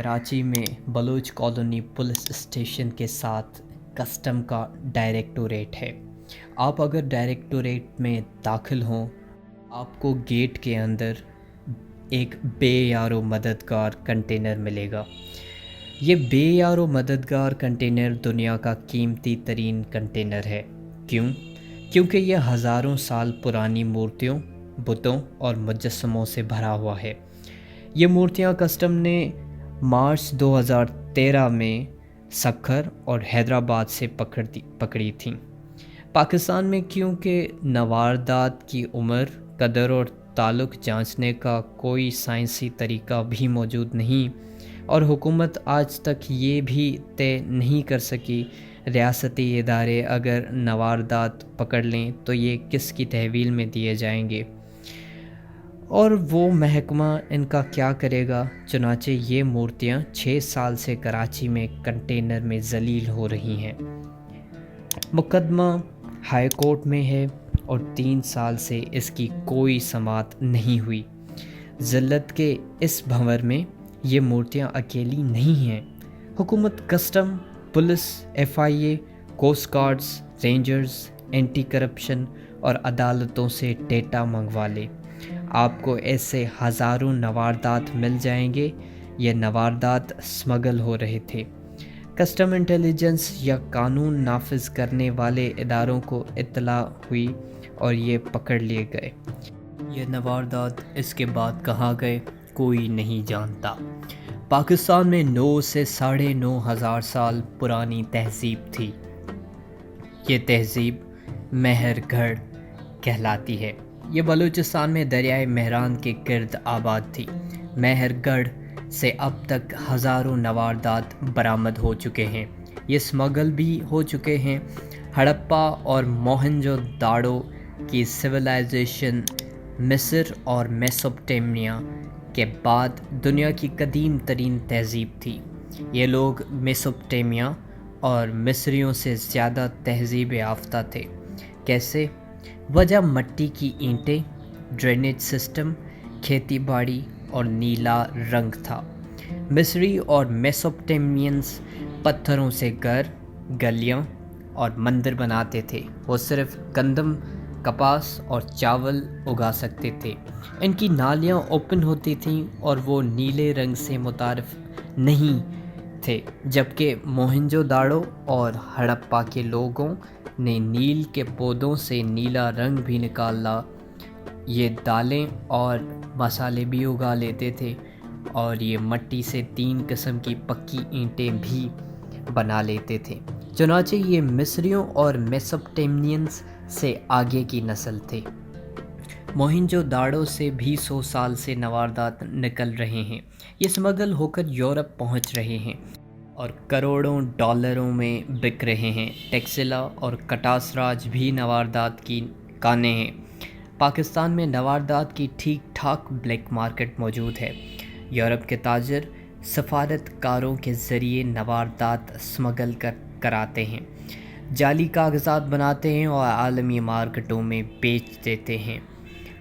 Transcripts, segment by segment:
कराची में Baloch colony police station के साथ कस्टम का डायरेक्टोरेट है। आप अगर डायरेक्टोरेट में दाखिल हों, आपको गेट के अंदर एक बेयारो मददगार कंटेनर मिलेगा। ये बेयारो मददगार कंटेनर दुनिया का कीमती तरीन कंटेनर है। क्यों? क्योंकि यह हज़ारों साल पुरानी मूर्तियों, बुतों और मुजस्समों से भरा हुआ है। ये मूर्तियाँ कस्टम ने मार्च 2013 में सक्खर और हैदराबाद से पकड़ी थीं। पाकिस्तान में क्योंकि नवारदात की उम्र, कदर और ताल्लुक़ जांचने का कोई साइंसी तरीका भी मौजूद नहीं, और हुकूमत आज तक ये भी तय नहीं कर सकी रियासती इदारे अगर नवारदात पकड़ लें तो ये किसकी तहवील में दिए जाएंगे और वो महकमा इनका क्या करेगा। चुनाचे ये मूर्तियाँ 6 साल से कराची में कंटेनर में जलील हो रही हैं। मुकदमा हाई कोर्ट में है और 3 साल से इसकी कोई समाअत नहीं हुई। ज़िल्लत के इस भंवर में ये मूर्तियाँ अकेली नहीं हैं। हुकूमत custom, police, FIA, coast guards, rangers, anti corruption और अदालतों से डेटा मंगवा ले। आपको ऐसे हज़ारों नवारदात मिल जाएंगे। ये नवारदात स्मगल हो रहे थे। कस्टम इंटेलिजेंस या कानून नाफिज करने वाले इदारों को इत्तला हुई और ये पकड़ लिए गए। ये नवारदात इसके बाद कहाँ गए कोई नहीं जानता। पाकिस्तान में 9 से 9,500 साल पुरानी तहज़ीब थी। ये तहज़ीब मेहरगढ़ कहलाती है। ये बलूचिस्तान में दरियाए मेहरान के गिर्द आबाद थी। मेहरगढ़ से अब तक हज़ारों नवारदात बरामद हो चुके हैं। ये स्मगल भी हो चुके हैं। हड़प्पा और मोहनजोदाड़ो की सिविलाइजेशन मिस्र और मेसोपोटामिया के बाद दुनिया की कदीम तरीन तहज़ीब थी। ये लोग मेसोपोटामिया और मिस्रियों से ज़्यादा तहज़ीब याफ्ता थे। कैसे? वजह मट्टी की ईंटें, ड्रेनेज सिस्टम, खेती बाड़ी और नीला रंग था। मिस्री और मेसोपोटामियंस पत्थरों से घर, गलियां और मंदिर बनाते थे। वो सिर्फ गंदम, कपास और चावल उगा सकते थे। इनकी नालियां ओपन होती थीं और वो नीले रंग से मुतारिफ नहीं थे, जबकि मोहनजोदाड़ो और हड़प्पा के लोगों ने नील के पौधों से नीला रंग भी निकाला। ये दालें और मसाले भी उगा लेते थे और ये मट्टी से 3 किस्म की पक्की ईंटें भी बना लेते थे। चुनाचे ये मिस्रियों और मेसोपोटामियंस से आगे की नस्ल थे। मोहनजोदाड़ो से भी 100 साल से नवारदात निकल रहे हैं। ये स्मगल होकर यूरोप पहुंच रहे हैं और करोड़ों डॉलरों में बिक रहे हैं। टेक्सिला और कटासराज भी नवारदात की कानें हैं। पाकिस्तान में नवारदात की ठीक ठाक ब्लैक मार्केट मौजूद है। यूरोप के ताजर सफारतकारों के ज़रिए नवारदात स्मगल कराते हैं, जाली कागजात बनाते हैं और आलमी मार्केटों में बेच देते हैं।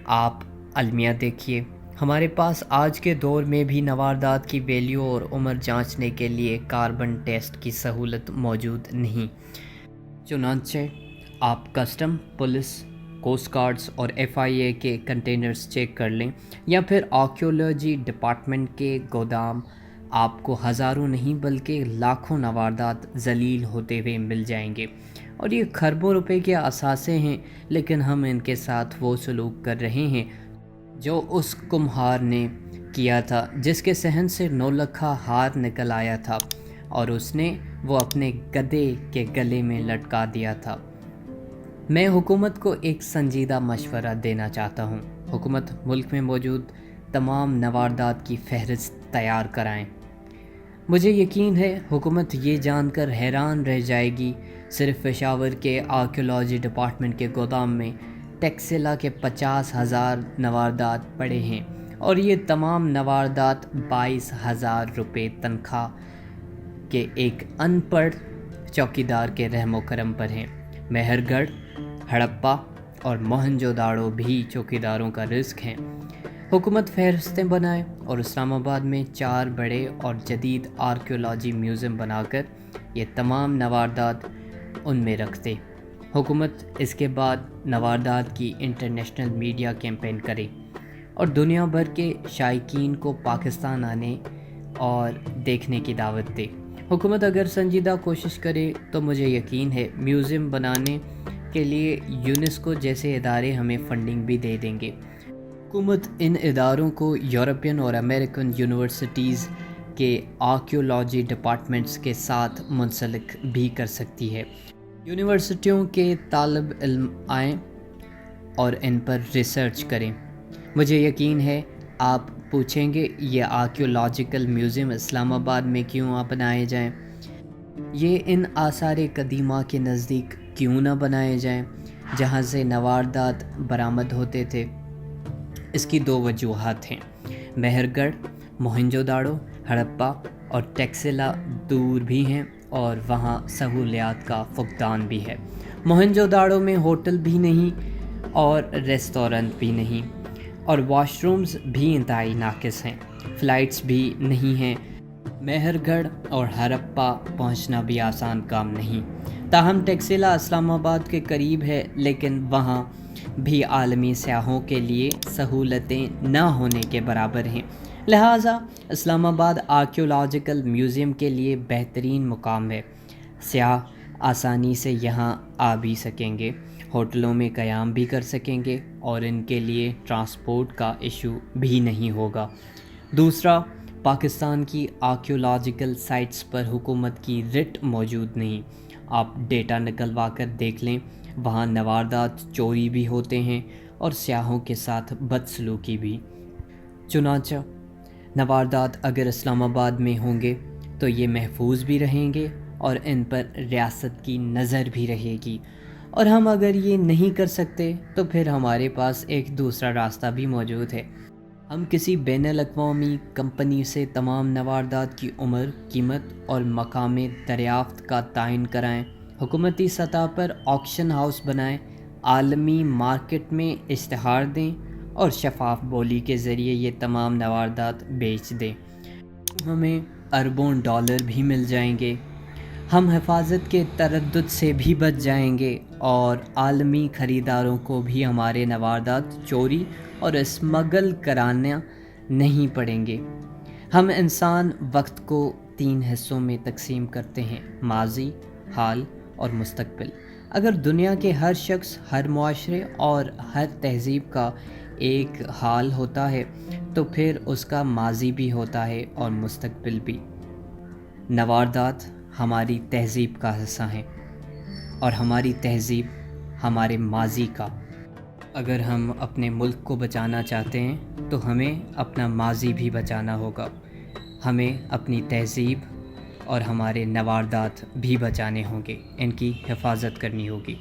आप अलमिया देखिए, हमारे पास आज के दौर में भी नवारदात की वैल्यू और उम्र जांचने के लिए कार्बन टेस्ट की सहूलत मौजूद नहीं। चुनांचे आप कस्टम, पुलिस, कोस्ट गार्ड्स और FIA के कंटेनर्स चेक कर लें या फिर आर्कियोलॉजी डिपार्टमेंट के गोदाम, आपको हज़ारों नहीं बल्कि लाखों नवारदात जलील होते हुए मिल जाएंगे। और ये खरबों रुपए के असासे हैं, लेकिन हम इनके साथ वो सलूक कर रहे हैं जो उस कुम्हार ने किया था जिसके सहन से नौलखा हार निकल आया था और उसने वो अपने गधे के गले में लटका दिया था। मैं हुकूमत को एक संजीदा मशवरा देना चाहता हूँ। हुकूमत मुल्क में मौजूद तमाम नवारदात की फहरिस्त तैयार कराएं। मुझे यकीन है हुकूमत ये जानकर हैरान रह जाएगी, सिर्फ पेशावर के आर्कियोलॉजी डिपार्टमेंट के गोदाम में टेक्सिला के 50,000 नवारदात पड़े हैं और ये तमाम नवारदात 22,000 रुपये तनख्वाह के एक अनपढ़ चौकीदार के रहमो करम पर हैं। मेहरगढ़, हड़प्पा और मोहनजोदाड़ो भी चौकीदारों का रिस्क हैं। हुकूमत फहरिस्तें बनाए और इस्लामाबाद में 4 बड़े और जदीद आर्कियोलॉजी म्यूज़ियम बनाकर ये तमाम नवारदात उनमें रख दे। हुकूमत इसके बाद नवारदात की इंटरनेशनल मीडिया कैंपेन करे और दुनिया भर के शायकीन को पाकिस्तान आने और देखने की दावत दे। हुकूमत अगर संजीदा कोशिश करे तो मुझे यकीन है म्यूज़ियम बनाने के लिए यूनेस्को जैसे इदारे हमें फंडिंग भी दे देंगे। हुकूमत इन इदारों को यूरोपियन और अमेरिकन यूनिवर्सिटीज़ के आर्कियोलॉजी डिपार्टमेंट्स के साथ मुंसलिक भी कर सकती है। यूनिवर्सिटियों के तालिब इल्म आएँ और इन पर रिसर्च करें। मुझे यकीन है आप पूछेंगे ये आर्कियोलॉजिकल म्यूज़ियम इस्लामाबाद में क्यों बनाए जाएं? ये इन आसार कदीमा के नज़दीक क्यों ना बनाए जाएं जहाँ से नवारदात बरामद होते थे? इसकी 2 वजूहात हैं। मेहरगढ़, मोहनजोदाड़ो, हड़प्पा और टैक्सिला दूर भी हैं और वहाँ सहूलियात का फुकदान भी है। मोहनजोदाड़ो में होटल भी नहीं और रेस्टोरेंट भी नहीं और वॉशरूम्स भी इंतहाई नाकिस हैं, फ़्लाइट्स भी नहीं हैं। मेहरगढ़ और हड़प्पा पहुँचना भी आसान काम नहीं। ताहम टैक्सिला इस्लामाबाद के करीब है, लेकिन वहाँ भी आलमी सयाहों के लिए सहूलतें न होने के बराबर हैं। लिहाजा इस्लामाबाद आर्कियोलॉजिकल म्यूज़ियम के लिए बेहतरीन मुकाम है। सयाह आसानी से यहाँ आ भी सकेंगे, होटलों में क़याम भी कर सकेंगे और इनके लिए ट्रांसपोर्ट का इशू भी नहीं होगा। दूसरा, पाकिस्तान की आर्कियोलॉजिकल साइट्स पर हुकूमत की रिट मौजूद नहीं। आप डेटा निकलवा कर देख लें, वहाँ नवारदात चोरी भी होते हैं और सयाहों के साथ बदसलूकी भी। चुनांचे नवारदात अगर इस्लामाबाद में होंगे तो ये महफूज भी रहेंगे और इन पर रियासत की नज़र भी रहेगी। और हम अगर ये नहीं कर सकते तो फिर हमारे पास एक दूसरा रास्ता भी मौजूद है। हम किसी बैनुल-अक़वामी कंपनी से तमाम नवारदात की उम्र, कीमत और मकाम दरियाफ्त का तयन कराएं, हुकूमती सतह पर ऑक्शन हाउस बनाएं, आलमी मार्केट में इश्तहार दें और शफाफ बोली के ज़रिए ये तमाम नवारदात बेच दें। हमें अरबों डॉलर भी मिल जाएंगे, हम हिफाजत के तरद्दुद से भी बच जाएंगे और आलमी ख़रीदारों को भी हमारे नवारदात चोरी और स्मगल कराना नहीं पड़ेंगे। हम इंसान वक्त को 3 हिस्सों में तकसीम करते हैं, माजी, हाल और मुस्तकबिल। अगर दुनिया के हर शख्स, हर मुआशरे और हर तहज़ीब का एक हाल होता है तो फिर उसका माजी भी होता है और मुस्तकबिल भी। नवारदात हमारी तहज़ीब का हिस्सा हैं और हमारी तहज़ीब हमारे माजी का। अगर हम अपने मुल्क को बचाना चाहते हैं तो हमें अपना माजी भी बचाना होगा। हमें अपनी तहज़ीब और हमारे नवारदात भी बचाने होंगे, इनकी हिफाजत करनी होगी।